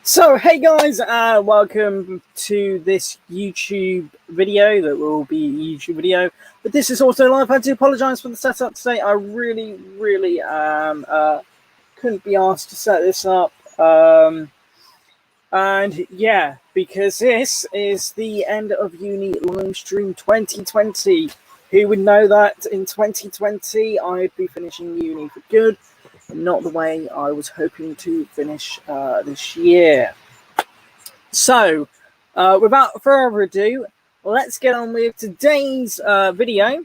So, hey guys, welcome to this YouTube video that will be a YouTube video, but this is also live. I had to apologise for the setup today. I really couldn't be asked to set this up, and yeah, because this is the end of uni live stream 2020. Who would know that in 2020 I'd be finishing uni for good? Not the way I was hoping to finish this year. So, without further ado, let's get on with today's video.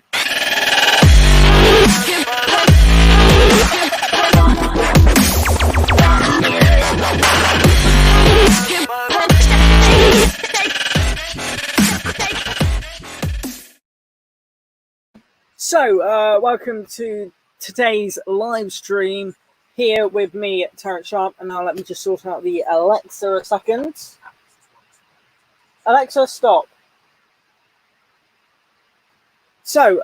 So, welcome to today's live stream here with me, Terence Sharpe, and now let me just sort out the Alexa a second. Alexa, stop. So,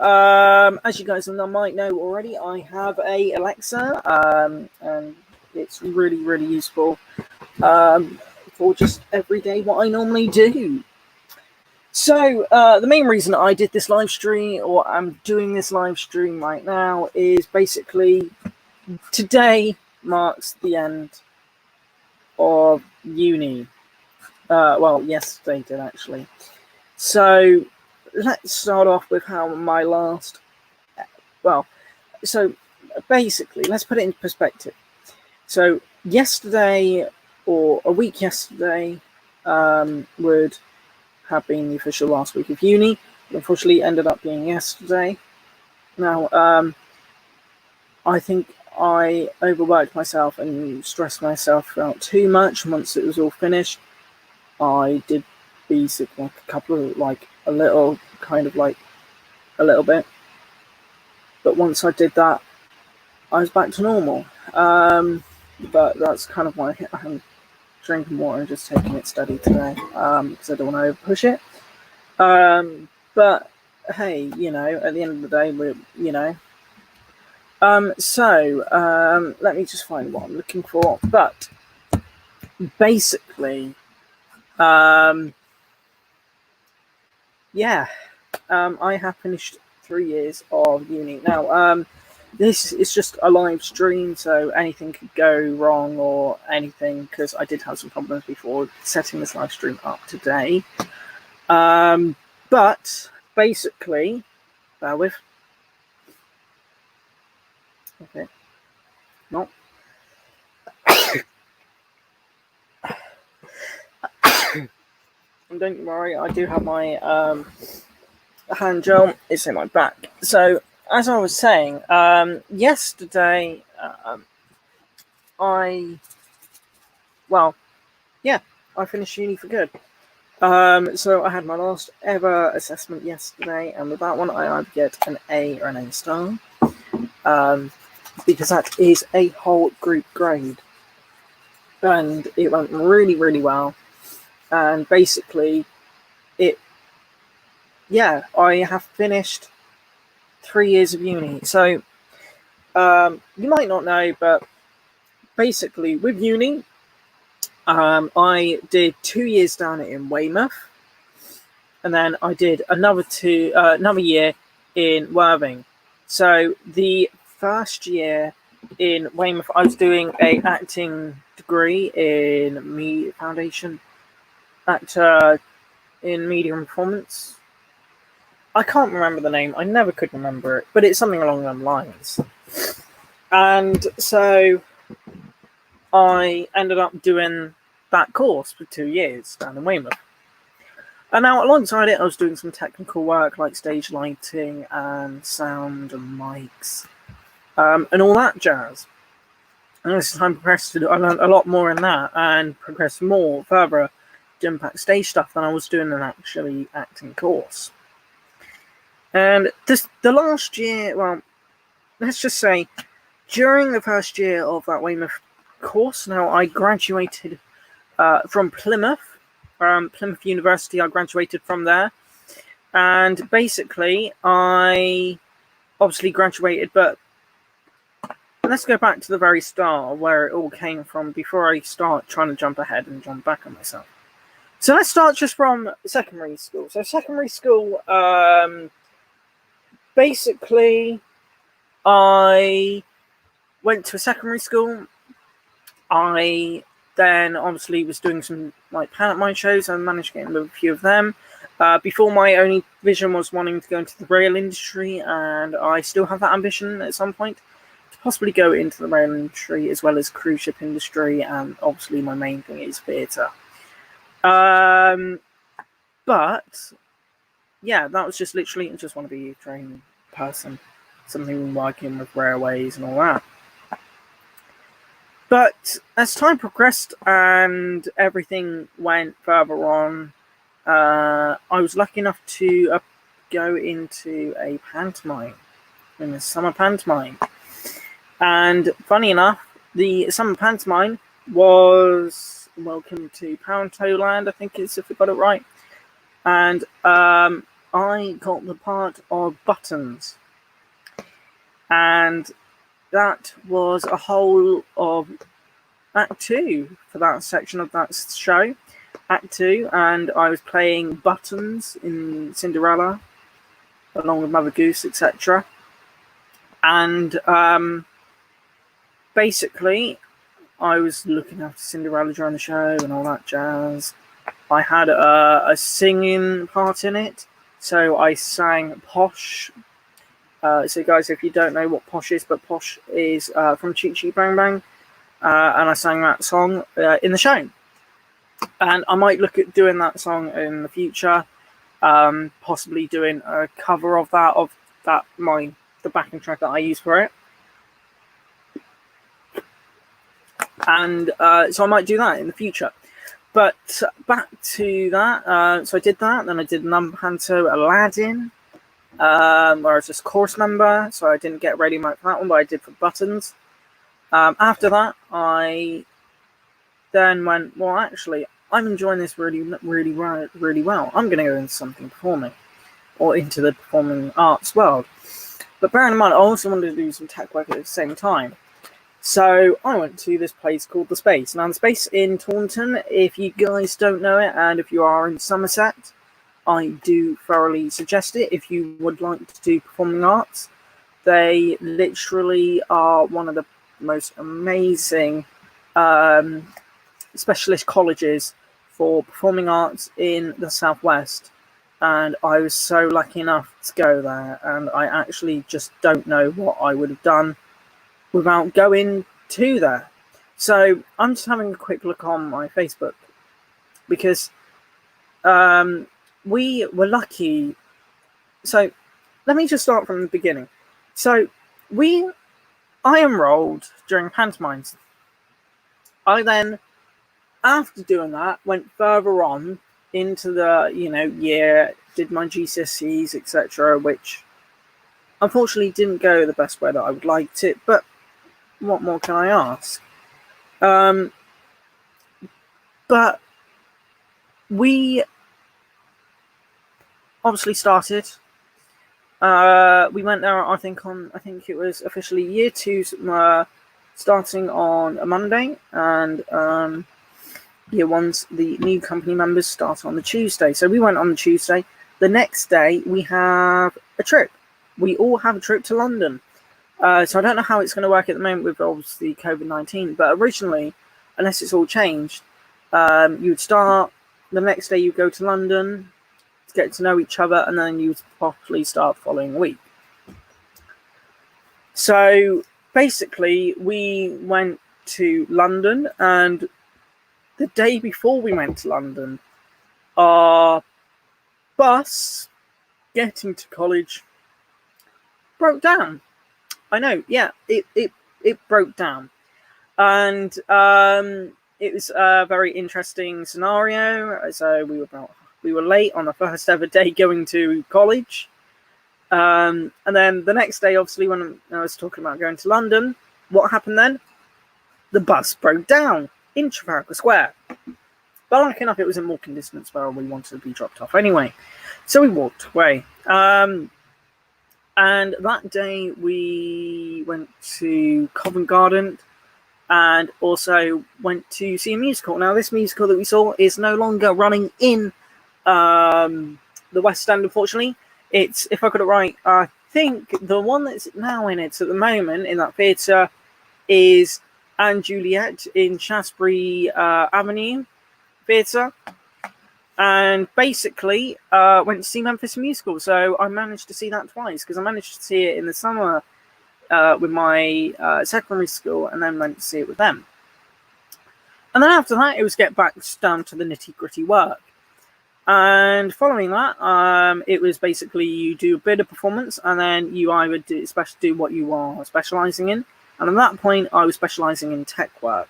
as you guys might know already, I have a Alexa, and it's really useful for just everyday what I normally do. So, the main reason I did this live stream, or I'm doing this live stream right now, is basically today marks the end of uni. Well, yesterday did actually. So, let's start off with how my last... Well, so basically, let's put it in perspective. So, yesterday, or a week yesterday, would have been the official last week of uni. But unfortunately, ended up being yesterday. Now, I think I overworked myself and stressed myself out too much. Once it was all finished, I did be sick like a little bit. But once I did that, I was back to normal. But that's kind of why I'm drinking water and just taking it steady today, because I don't want to push it. But hey, you know, at the end of the day, let me just find what I'm looking for. But basically, I have finished 3 years of uni. Now, this is just a live stream, so anything could go wrong or anything, because I did have some problems before setting this live stream up today. But basically, bear with. Okay. No. And don't worry, I do have my hand gel. It's in my back. So, as I was saying, yesterday, I finished uni for good. So I had my last ever assessment yesterday, and with that one, I either get an A or an A star, because that is a whole group grade, and it went really well. And basically, I have finished 3 years of uni. So, you might not know, but basically with uni, I did 2 years down in Weymouth, and then I did another year in Worthing. So the first year in Weymouth, I was doing a acting degree in foundation actor in media and performance. I can't remember the name. I never could remember it, but it's something along those lines. And so I ended up doing that course for 2 years down in Weymouth. And now alongside it, I was doing some technical work like stage lighting and sound and mics, and all that jazz. And as time progressed, I learned a lot more in that and progressed more further to impact stage stuff than I was doing an actually acting course. And the last year, well, let's just say, during the first year of that Weymouth course, now I graduated from Plymouth University. I graduated from there, and basically I obviously graduated, but let's go back to the very start where it all came from before I start trying to jump ahead and jump back on myself. So let's start just from secondary school. So secondary school, basically, I went to a secondary school. I then obviously was doing some like pantomime shows. I managed to get into a few of them. Before, my only vision was wanting to go into the rail industry, and I still have that ambition at some point to possibly go into the rail industry as well as cruise ship industry, and obviously my main thing is theatre. But yeah, that was just literally, I just want to be a train person, something working with railways and all that. But as time progressed and everything went further on, I was lucky enough to go into a pantomime, in the summer pantomime. And funny enough, the summer pantomime was Welcome to Pantoland, I think it's, if I got it right. And I got the part of Buttons. And that was a whole of Act 2 for that section of that show. Act 2, and I was playing Buttons in Cinderella, along with Mother Goose, etc. And basically, I was looking after Cinderella during the show and all that jazz. I had a singing part in it, so I sang Posh. So guys, if you don't know what Posh is, but Posh is from Chee Chee Bang Bang, and I sang that song in the show. And I might look at doing that song in the future, possibly doing a cover of the backing track that I use for it. And so I might do that in the future. But back to that, so I did that, then I did number panto Aladdin, where I was just chorus member, so I didn't get ready mic for that one, but I did for Buttons. After that, I then went, well, actually, I'm enjoying this really, really, really well. I'm going to go into something performing, or into the performing arts world. But bearing in mind, I also wanted to do some tech work at the same time. So I went to this place called The Space. Now, The Space in Taunton, if you guys don't know it, and if you are in Somerset, I do thoroughly suggest it. If you would like to do performing arts, they literally are one of the most amazing specialist colleges for performing arts in the Southwest. And I was so lucky enough to go there, and I actually just don't know what I would have done without going to there. So I'm just having a quick look on my Facebook, because we were lucky. So let me just start from the beginning. So I enrolled during pantomimes. I then, after doing that, went further on into the year, did my GCSEs, etc., which unfortunately didn't go the best way that I would like it, but what more can I ask? But we obviously started. We went there, I think it was officially year 2, starting on a Monday, and year 1's, the new company members, start on the Tuesday. So we went on the Tuesday. The next day, we have a trip. We all have a trip to London. So I don't know how it's going to work at the moment with obviously COVID-19, but originally, unless it's all changed, you would start, the next day you go to London to get to know each other, and then you would properly start the following week. So basically, we went to London, and the day before we went to London, our bus getting to college broke down. I know, yeah, it broke down, and it was a very interesting scenario. So we were late on the first ever day going to college, and then the next day, obviously, when I was talking about going to London, what happened then? The bus broke down in Trafalgar Square. But lucky enough, it was in walking distance where we wanted to be dropped off anyway, so we walked away. And that day we went to Covent Garden and also went to see a musical. Now, this musical that we saw is no longer running in the West End, unfortunately. It's, if I got it right, I think the one that's now in it at the moment in that theatre is Anne Juliet in Shaftesbury Avenue Theatre. And basically went to see Memphis Musical. So I managed to see that twice, because I managed to see it in the summer with my secondary school, and then went to see it with them. And then after that, it was get back down to the nitty-gritty work. And following that, it was basically you do a bit of performance, and then you either do what you are specialising in. And at that point, I was specialising in tech work.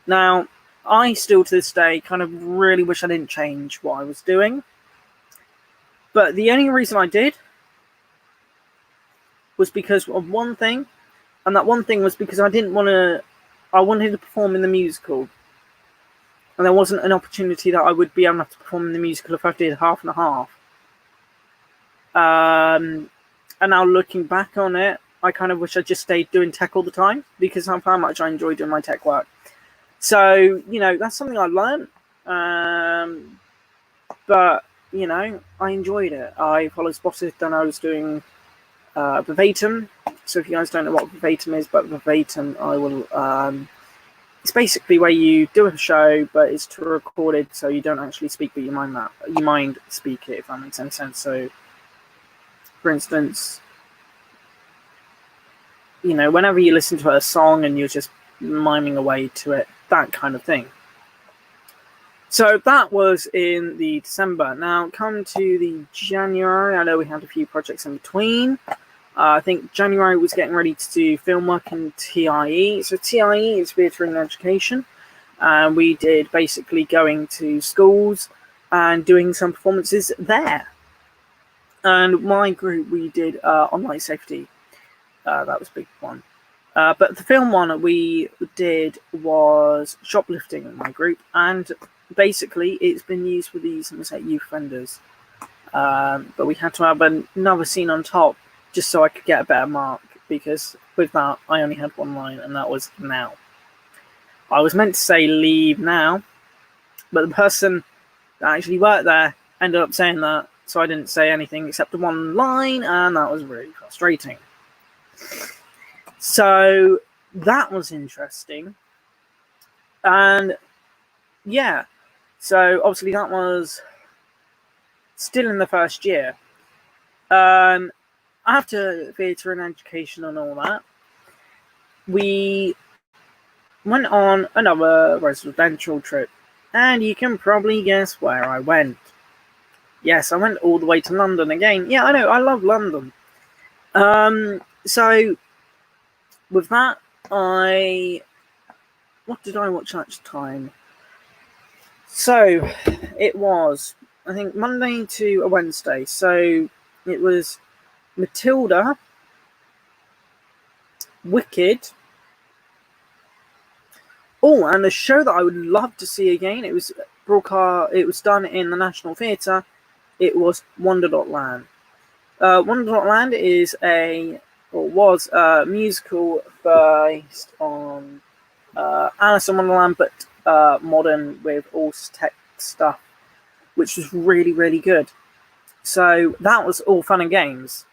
Now, I still to this day kind of really wish I didn't change what I was doing. But the only reason I did was because of one thing. And that one thing was because I wanted to perform in the musical. And there wasn't an opportunity that I would be able to perform in the musical if I did half and a half. And now looking back on it, I kind of wish I just stayed doing tech all the time, because of how much I enjoy doing my tech work. So, that's something I learned. But, I enjoyed it. I followed Spotted, then I was doing verbatim. So if you guys don't know what verbatim is, but verbatim, I will... it's basically where you do a show, but it's to recorded, so you don't actually speak, but you mind speak it, if that makes any sense. So, for instance, whenever you listen to a song and you're just miming away to it, that kind of thing. So that was in the December. Now, come to the January, I know we had a few projects in between. I think January was getting ready to do film work in TIE. So TIE is Theatre and Education. And we did basically going to schools and doing some performances there. And my group, we did online safety. That was a big one. But the film one we did was shoplifting in my group. And basically, it's been used for these, youth offenders. But we had to have another scene on top, just so I could get a better mark, because with that, I only had one line, and that was now. I was meant to say leave now, but the person that actually worked there ended up saying that, so I didn't say anything except the one line, and that was really frustrating. So that was interesting. And yeah, so obviously that was still in the first year. After theatre and education and all that, we went on another residential trip. And you can probably guess where I went. Yes, I went all the way to London again. Yeah, I know, I love London. So, with that, what did I watch at the time? So, it was, I think, Monday to a Wednesday. So, it was Matilda, Wicked. Oh, and a show that I would love to see again. It was done in the National Theatre. It was Wonderland. Wonderland was a musical based on Alice in Wonderland, but modern with all tech stuff, which was really, really good. So that was all fun and games.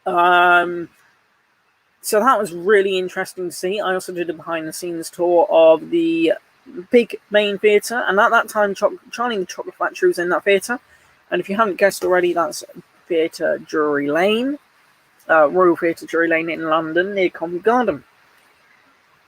So that was really interesting to see. I also did a behind-the-scenes tour of the big main theatre, and at that time, Charlie and the Chocolate Factory was in that theatre. And if you haven't guessed already, that's Theatre Drury Lane, Royal Theatre Drury Lane in London, near Covent Garden.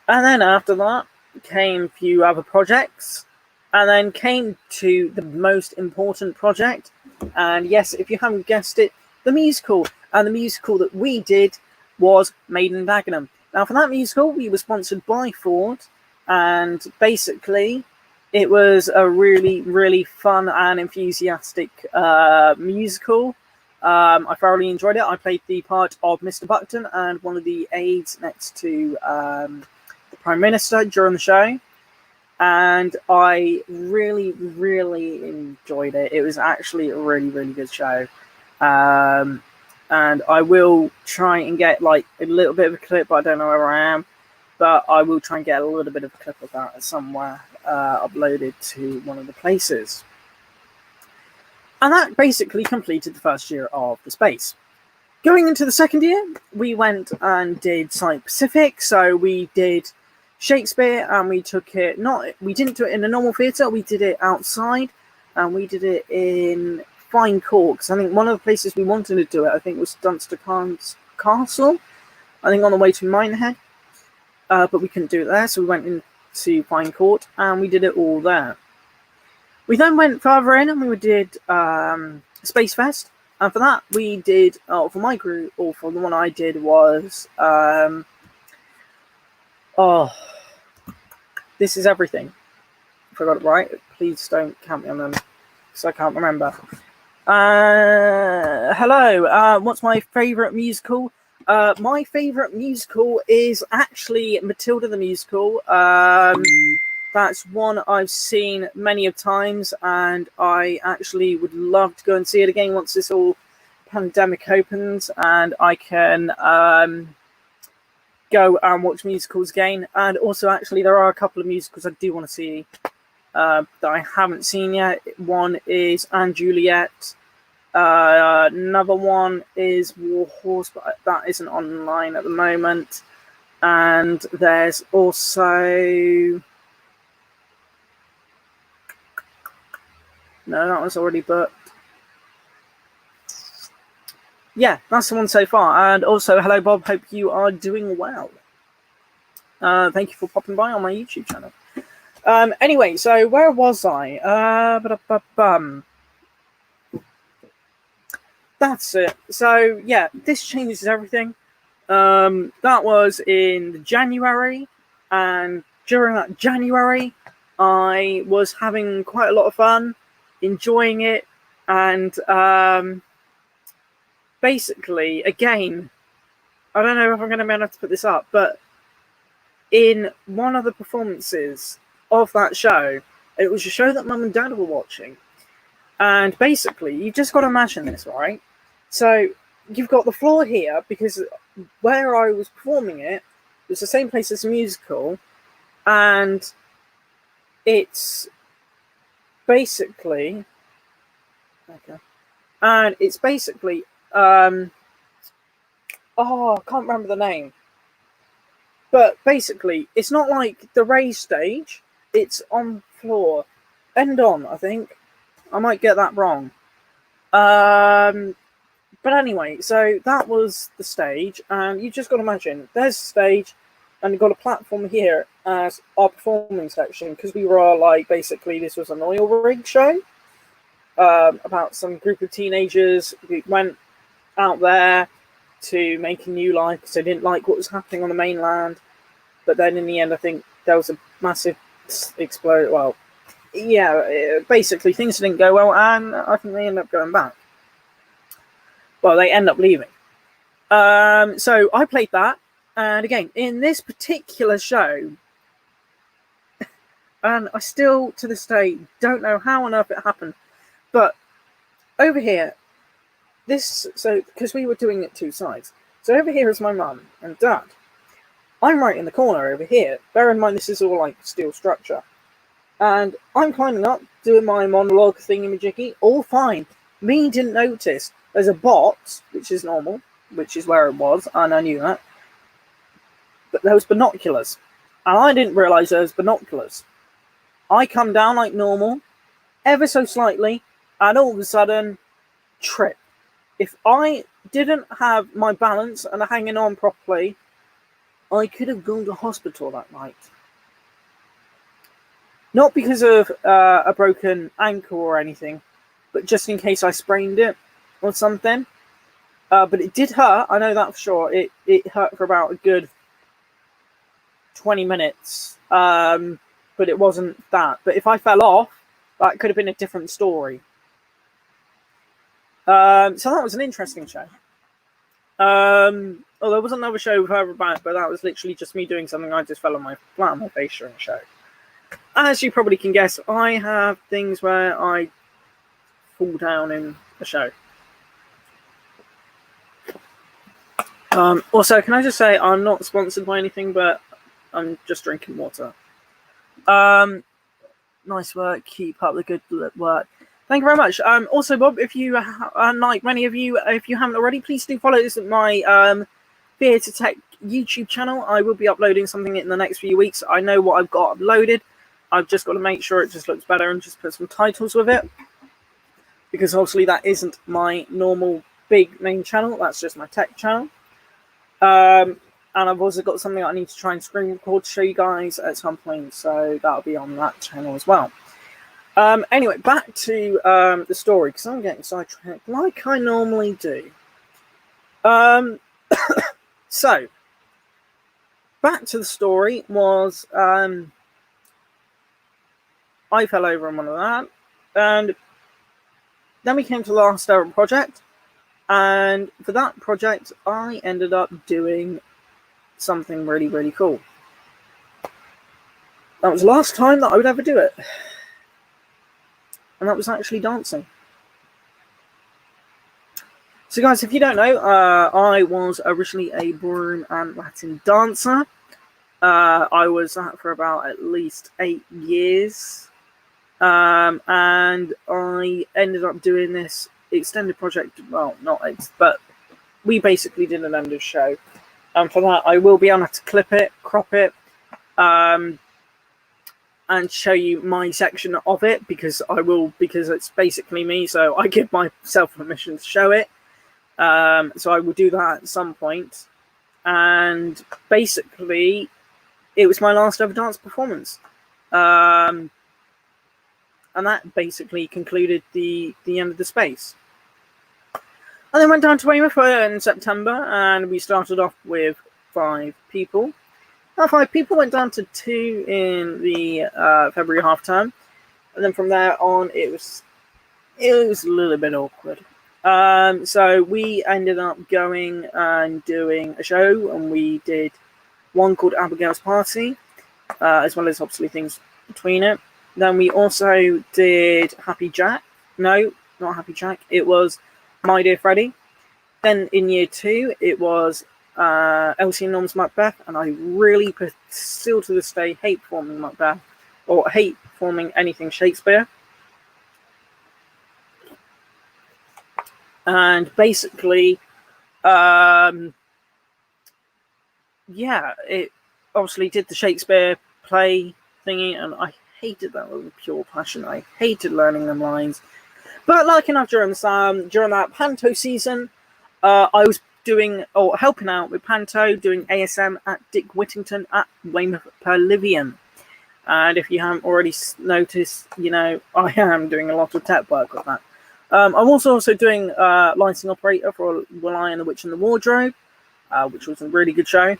And then after that came a few other projects, and then came to the most important project. And yes, if you haven't guessed it, the musical. And the musical that we did was Made in Dagenham. Now, for that musical, we were sponsored by Ford, and basically, it was a really, really fun and enthusiastic musical. I thoroughly enjoyed it. I played the part of Mr. Buckton and one of the aides next to the Prime Minister during the show, and I really, really enjoyed it. It was actually a really, really good show. and I will try and get like a little bit of a clip, but I don't know where I am. But I will try and get a little bit of a clip of that somewhere uploaded to one of the places. And that basically completed the first year of the space. Going into the second year, we went and did Science Pacific. So we did Shakespeare, and we didn't do it in a normal theatre, we did it outside, and we did it in Fine Court. Because I think one of the places we wanted to do it, I think, was Dunster Castle, I think on the way to Minehead. But we couldn't do it there, so we went into Fine Court, and we did it all there. We then went further in, and we did Space Fest. And for that, we did, for my group, or for the one I did, was, This Is Everything. If I got it right, please don't count me on them, because I can't remember. Hello, what's my favourite musical? My favourite musical is actually Matilda the Musical. That's one I've seen many of times, and I actually would love to go and see it again once this all pandemic opens, and I can go and watch musicals again. And also, actually, there are a couple of musicals I do want to see that I haven't seen yet. One is Anne Juliet. Another one is War Horse, but that isn't online at the moment. And there's also... No, that was already booked. Yeah, that's the one so far. And also, hello Bob, hope you are doing well. Thank you for popping by on my YouTube channel. Anyway, so where was I? That's it. So yeah, this changes everything. That was in January, and during that January, I was having quite a lot of fun, enjoying it, and basically, again, I don't know if I'm going to be able to put this up, but in one of the performances of that show, it was a show that Mum and Dad were watching, and basically, you've just got to imagine this, right? So you've got the floor here, because where I was performing it was the same place as the musical, and it's basically I can't remember the name, but basically it's not like the raised stage, it's on floor, end on, I think. I might get that wrong. But anyway, so that was the stage, and you just got to imagine, there's the stage, and you've got a platform here as our performing section, because we were like, basically, this was an oil rig show about some group of teenagers who went out there to make a new life because they didn't like what was happening on the mainland. But then in the end, I think there was a massive explosion. Well, yeah, basically things didn't go well, and I think they ended up going back. Well, they end up leaving. So I played that, and again, in this particular show, and I still, to this day, don't know how on earth it happened, but over here, because we were doing it two sides. So over here is my mum and dad. I'm right in the corner over here. Bear in mind, this is all like steel structure. And I'm climbing up, doing my monologue thingy-majiggy, all fine. Me didn't notice. There's a box, which is normal, which is where it was, and I knew that. But there was binoculars. And I didn't realise there was binoculars. I come down like normal, ever so slightly, and all of a sudden, trip. If I didn't have my balance and hanging on properly, I could have gone to hospital that night. Not because of a broken ankle or anything, but just in case I sprained it or something. But it did hurt, I know that for sure. It hurt for about a good 20 minutes. But it wasn't that. But if I fell off, that could have been a different story. So that was an interesting show. Well, there was another show further back, but that was literally just me doing something. I just fell flat on my face during the show. As you probably can guess, I have things where I fall down in a show. Also, can I just say I'm not sponsored by anything, but I'm just drinking water. Nice work. Keep up the good work. Thank you very much. Also, Bob, if you like many of you, if you haven't already, please do follow my Theatre Tech YouTube channel. I will be uploading something in the next few weeks. I know what I've got uploaded. I've just got to make sure it just looks better and just put some titles with it, because obviously that isn't my normal big main channel. That's just my tech channel. And I've also got something I need to try and screen record to show you guys at some point, so that'll be on that channel as well. Anyway, back to the story, because I'm getting sidetracked like I normally do. So, back to the story was, I fell over on one of that, and then we came to the last ever project, and for that project, I ended up doing something really, really cool. That was the last time that I would ever do it, and that was actually dancing. So guys, if you don't know, I was originally a ballroom and Latin dancer. I was that for about at least 8 years. And I ended up doing this extended project. Well, not it, but we basically did an end of show. And for that, I will be able to clip it, crop it, and show you my section of it, because it's basically me, so I give myself permission to show it. So I will do that at some point. And basically, it was my last ever dance performance. And that basically concluded the end of the space. And then went down to Weymouth in September, and we started off with 5 people. Now 5 people went down to 2 in the February half term, and then from there on it was a little bit awkward. So we ended up going and doing a show, and we did one called Abigail's Party, as well as obviously things between it. Then we also did Happy Jack. No, not Happy Jack. It was My Dear Freddy. Then in year 2, it was Elsie and Norm's Macbeth, and I really, still to this day, hate performing Macbeth, or hate performing anything Shakespeare. And basically, it obviously did the Shakespeare play thingy, and I hated that with a pure passion. I hated learning them lines. But lucky enough, during that Panto season, I was helping out with Panto, doing ASM at Dick Whittington at Weymouth Pavilion. And if you haven't already noticed, I am doing a lot of tech work with that. I'm also doing lighting operator for Lion, the Witch and the Wardrobe, which was a really good show.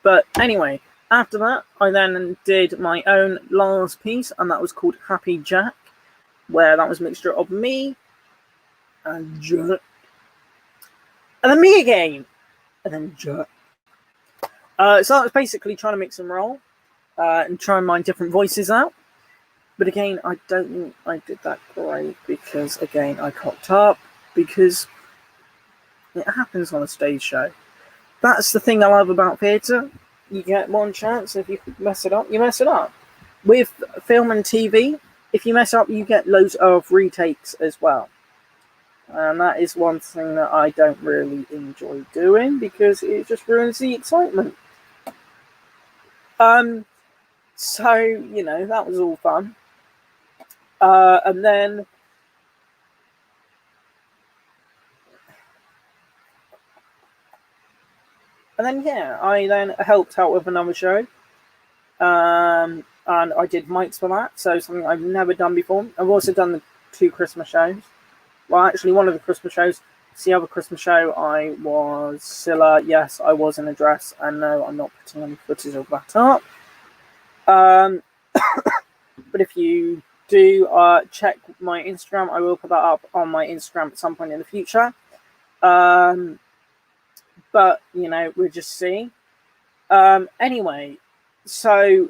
But anyway, after that, I then did my own last piece, and that was called Happy Jack, where that was a mixture of me and Jack, and then me again, and then Jack. So that was basically trying to mix and roll, and try and mine different voices out. But again, I don't think I did that great, because again, I cocked up, because it happens on a stage show. That's the thing I love about theatre. You get one chance, if you mess it up, you mess it up. With film and TV, if you mess up, you get loads of retakes as well. And that is one thing that I don't really enjoy doing, because it just ruins the excitement. So, that was all fun. And then I then helped out with another show. And I did mics for that, so something I've never done before. I've also done the 2 Christmas shows. Well, actually, one of the Christmas shows. The other Christmas show, I was Scylla. Yes, I was in a dress, and no, I'm not putting any footage of that up. But if you do check my Instagram, I will put that up on my Instagram at some point in the future. But, we'll just see. Anyway, so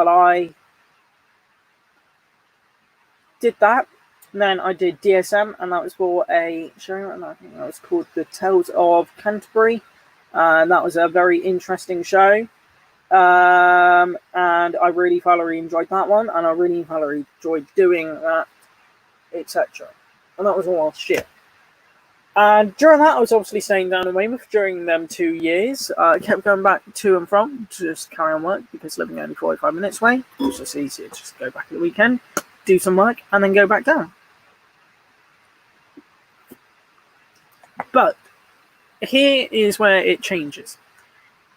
I did that. And then I did DSM, and that was for a show, and I think that was called The Tales of Canterbury. That was a very interesting show. And I really thoroughly enjoyed that one, and I really thoroughly enjoyed doing that, etc. And that was all shit. And during that, I was obviously staying down in Weymouth during them 2 years. I kept going back to and from to just carry on work, because living only 45 minutes away, it was just easier to just go back at the weekend, do some work, and then go back down. But here is where it changes.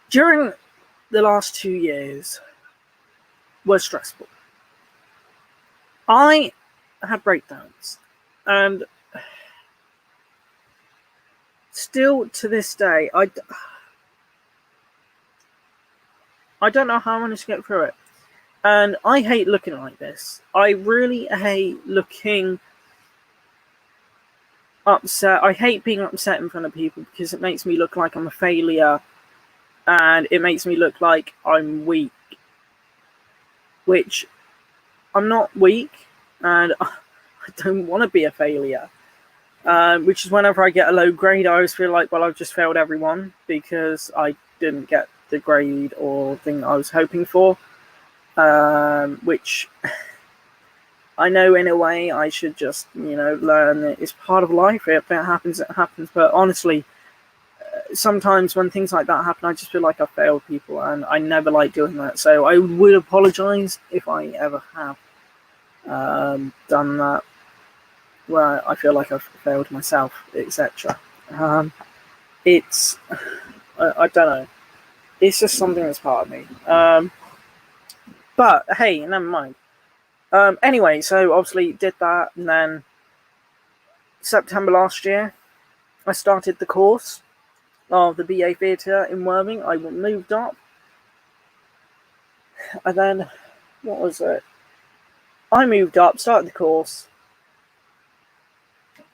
During the last 2 years were stressful. I had breakdowns, and still to this day, I don't know how I'm going to get through it. And I hate looking like this. I really hate looking upset. I hate being upset in front of people, because it makes me look like I'm a failure, and it makes me look like I'm weak, which I'm not weak, and I don't want to be a failure. Which is whenever I get a low grade, I always feel like, well, I've just failed everyone because I didn't get the grade or thing I was hoping for. Which I know in a way I should just, learn that it's part of life. If it happens, it happens. But honestly, sometimes when things like that happen, I just feel like I've failed people, and I never like doing that. So I would apologise if I ever have done that, where I feel like I've failed myself, etc. It's, I don't know. It's just something that's part of me. But hey, never mind. Anyway, so obviously did that, and then September last year, I started the course of the BA Theatre in Worthing. I moved up, and then, what was it? I moved up, started the course,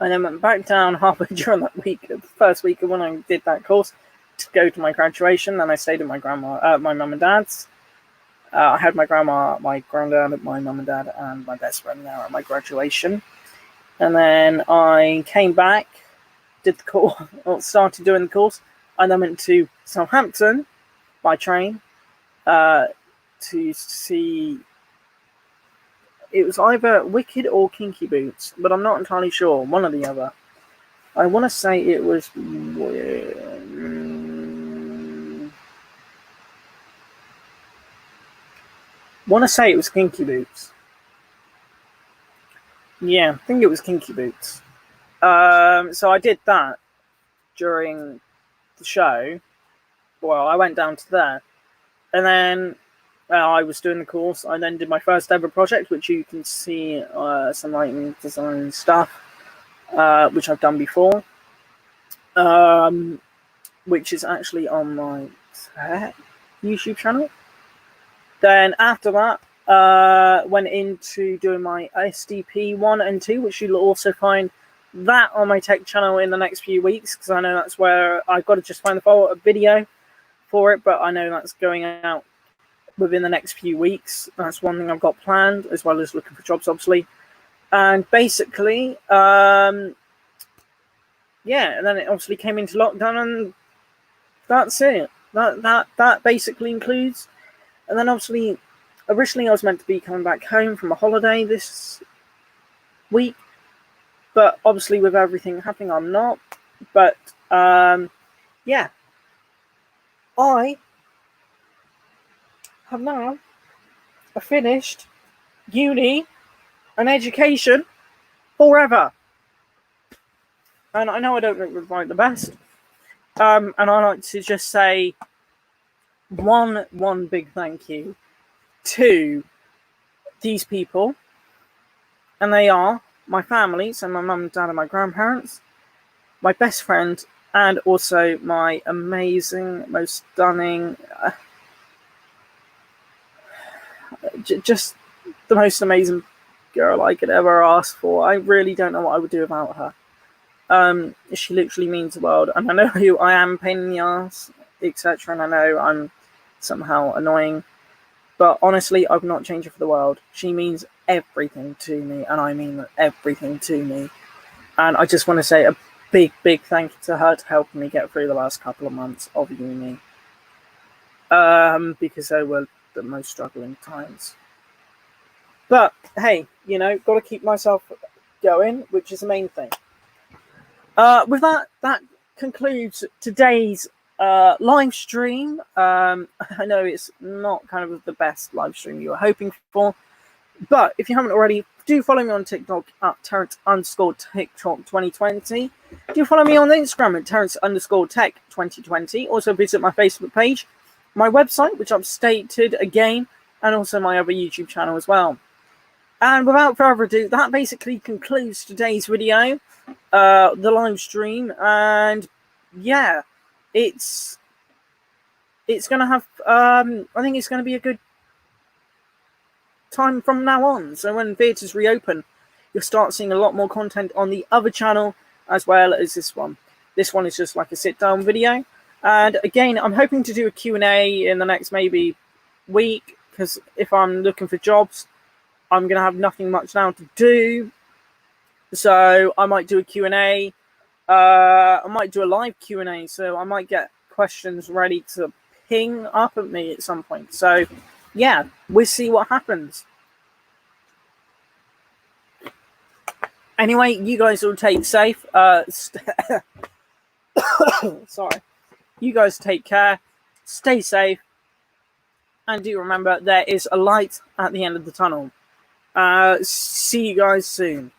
and then went back down halfway during that week, the first week of when I did that course, to go to my graduation. Then I stayed at my mum and dad's. I had my grandma, my granddad, my mum and dad, and my best friend there at my graduation. And then I came back, did the course, or started doing the course, and then went to Southampton by train to see. It was either Wicked or Kinky Boots, but I'm not entirely sure. One or the other. I want to say it was. Kinky Boots. Yeah, I think it was Kinky Boots. So I did that during the show. Well, I went down to there, and then I was doing the course. I then did my first ever project, which you can see some lighting design stuff, which I've done before, which is actually on my YouTube channel. Then after that, went into doing my SDP 1 and 2, which you'll also find that on my tech channel in the next few weeks, because I know that's where I've got to just find the follow-up video for it, but I know that's going out within the next few weeks. That's one thing I've got planned, as well as looking for jobs, obviously. And basically, and then it obviously came into lockdown, and that's it. That basically includes. And then obviously, originally I was meant to be coming back home from a holiday this week, but obviously with everything happening, I'm not. But yeah, I have now finished uni and education forever. And I know I don't look like the best. And I like to just say one big thank you to these people. And they are my family, so my mum, dad, and my grandparents, my best friend, and also my amazing, most stunning, just the most amazing girl I could ever ask for. I really don't know what I would do without her. She literally means the world, and I know who I am, pain in the ass, etc. And I know I'm somehow annoying, but honestly, I would not change her for the world. She means everything to me, and I mean everything to me. And I just want to say a big, big thank you to her to helping me get through the last couple of months of uni. Because they were the most struggling times. But hey, got to keep myself going, which is the main thing. With that concludes today's live stream. I know it's not kind of the best live stream you were hoping for, but if you haven't already, do follow me on TikTok at Terence_TikTok 2020. Do follow me on Instagram at Terence_Tech 2020. Also visit my Facebook page, my website, which I've stated again, and also my other YouTube channel as well. And without further ado, that basically concludes today's video, the live stream, and yeah, it's gonna have I think it's gonna be a good time from now on. So when theatres reopen, you'll start seeing a lot more content on the other channel as well as this one. This one is just like a sit-down video, and again, I'm hoping to do a Q&A in the next maybe week, because if I'm looking for jobs, I'm going to have nothing much now to do, so I might do a Q&A. I might do a live Q&A, so I might get questions ready to ping up at me at some point. So yeah, we'll see what happens. Anyway, you guys all take safe. Sorry. You guys take care, stay safe, and do remember there is a light at the end of the tunnel. See you guys soon.